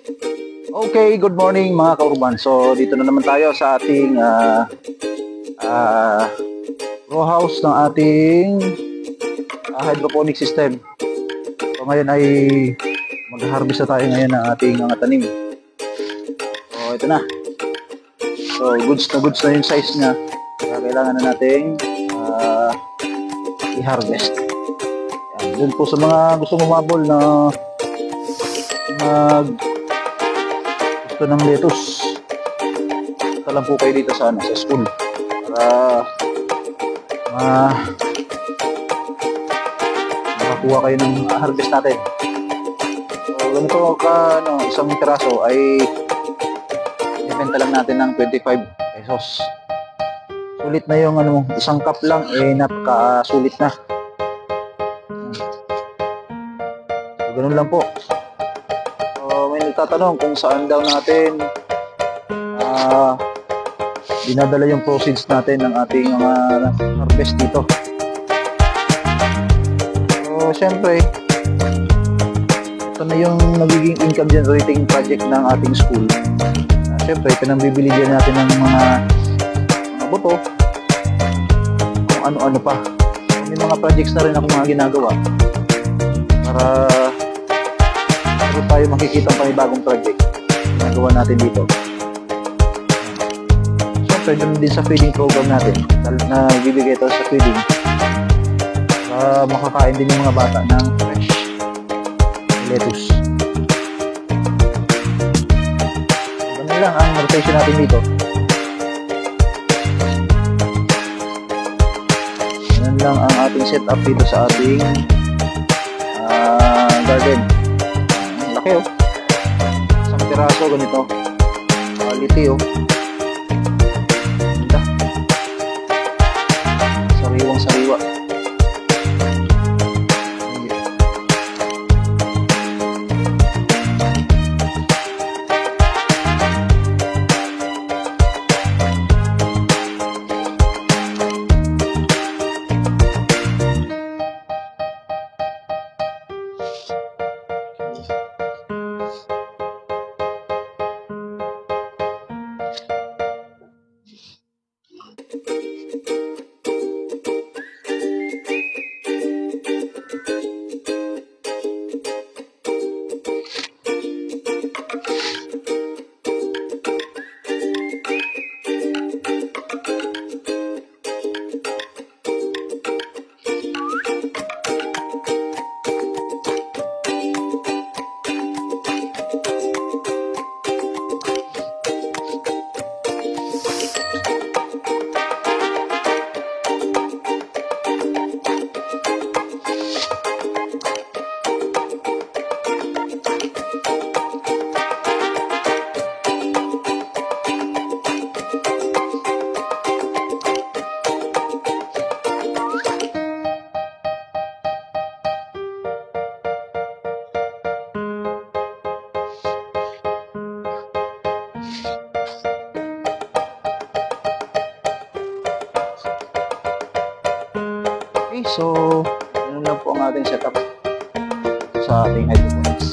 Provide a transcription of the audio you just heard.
Okay, good morning mga kaurban. So, dito na naman tayo sa ating row house ng ating hydroponic system. So, ngayon ay mag-harvest na tayo ngayon ng ating mga tanim. So, ito na. So, goods na yung size niya. Kaya kailangan na nating i-harvest. Yan. Doon po sa mga gusto umabol na gusto ng lettuce, punta lang po kayo dito sa school para makakuha kayo ng harvest natin. So, ganito isang piraso ay ibenta lang natin ng 25 pesos. Sulit na yung isang cup lang, napaka-sulit na. So, ganun lang po. May nagtatanong kung saan daw natin dinadala yung proceeds natin ng ating harvest dito. So, syempre, ito na yung nagiging income generating project ng ating school. Syempre, ito nang bibili din natin ng mga buto, kung ano-ano pa. May mga projects na rin ako mga ginagawa para tayo makikita pa may bagong project ginagawa natin dito. Siyempre, dun din sa feeding program natin na bibigay tayo sa feeding para makakain din yung mga bata ng fresh lettuce. Ganun lang ang rotation natin dito. Ganun lang ang ating setup dito sa ating garden. Laki oh. Isang piraso ganito. Quality oh. Ganda. Sariwang sariwa. Okay, so ano lang po ang ating setup sa ating hydroponics.